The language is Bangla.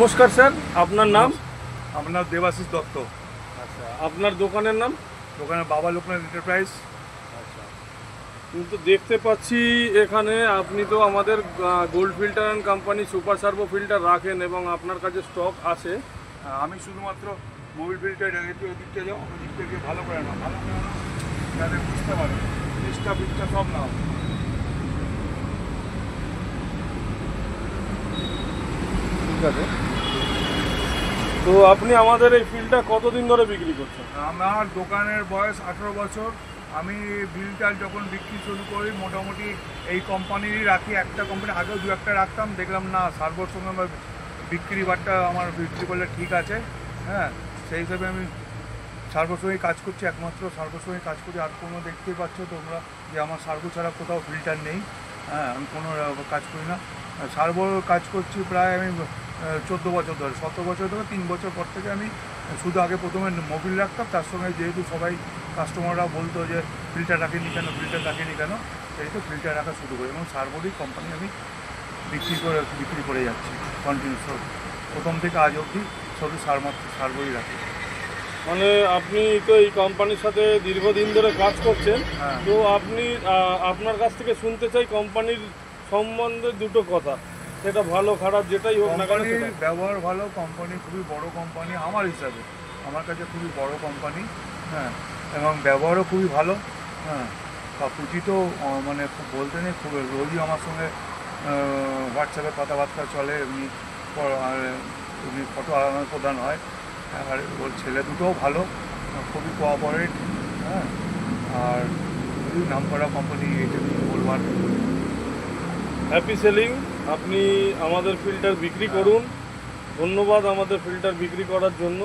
নমস্কার স্যার, আপনার নাম? আমার নাম দেবাশিস দত্ত। আচ্ছা, আপনার দোকানের নাম? দোকানে বাবা লোকনাথ এন্টারপ্রাইজ। আচ্ছা, কিন্তু দেখতে পাচ্ছি এখানে আপনি তো আমাদের gold filter and company super servo filter রাখেন এবং আপনার কাছে স্টক আছে। আমি শুধুমাত্র মোবিল ফিল্টার একটু দিকটা যাও, ওই দিক থেকে ভালো করে না, ভালো করে না যাতে বুঝতে পারে পিসটা পিসটা সব নাও। ঠিক আছে, তো আপনি আমাদের এই ফিল্টার কতদিন ধরে বিক্রি করছেন? আমার দোকানের বয়স 18 বছর। আমি বিলটার যখন বিক্রি শুরু করি মোটামুটি এই কোম্পানিরই রাখি। একটা কোম্পানি আগেও দু একটা রাখতাম, দেখলাম না সার্ভোর সঙ্গে আমার বিক্রি বারটা আমার বিক্রি করলে ঠিক আছে। হ্যাঁ, সেই হিসাবে আমি সার্ভোর সঙ্গেই কাজ করছি, একমাত্র সার্ভোর সঙ্গেই কাজ করি। আর কোনো দেখতেই পাচ্ছ তোমরা যে আমার সার্ভো ছাড়া কোথাও ফিল্টার নেই। হ্যাঁ, আমি কোনো কাজ করি না। সার্ভোর কাজ করছি প্রায় আমি 14 বছর ধরে, 17 বছর ধরে। 3 বছর পর থেকে আমি শুধু আগে প্রথমে মোবিল রাখতাম, তার সঙ্গে যেহেতু সবাই কাস্টমাররা বলতো যে ফিল্টার রাখেনি কেন, ফিল্টার রাখেনি কেন, সেই তো ফিল্টার রাখা শুরু করি এবং সার্ভোরই কোম্পানি আমি বিক্রি করে যাচ্ছি কন্টিনিউ। প্রথম থেকে আজ অবধি শুধু সার্ভোই রাখি। মানে আপনি তো এই কোম্পানির সাথে দীর্ঘদিন ধরে কাজ করছেন। হ্যাঁ। তো আপনি আপনার কাছ থেকে শুনতে চাই কোম্পানির সম্বন্ধে দুটো কথা, সেটা ভালো খারাপ যেটাই হোক না কেন। কোম্পানির ব্যবহার ভালো, কোম্পানি খুবই বড় কোম্পানি আমার হিসাবে, আমার কাছে খুবই বড় কোম্পানি। হ্যাঁ, এবং ব্যবহারও খুবই ভালো। হ্যাঁ, পুঁজি তো মানে খুব বলতে নেই, খুব রোজই আমার সঙ্গে হোয়াটসঅ্যাপে কথাবার্তা চলে, এমনি ফটো আদান প্রদান হয়। আর ওর ছেলে দুটোও ভালো, খুবই কোঅপারেট। হ্যাঁ, আর খুবই নাম করা কোম্পানি, এটা বলবার। হ্যাপি সেলিং, আপনি আমাদের ফিল্টার বিক্রি করুন। ধন্যবাদ আমাদের ফিল্টার বিক্রি করার জন্য।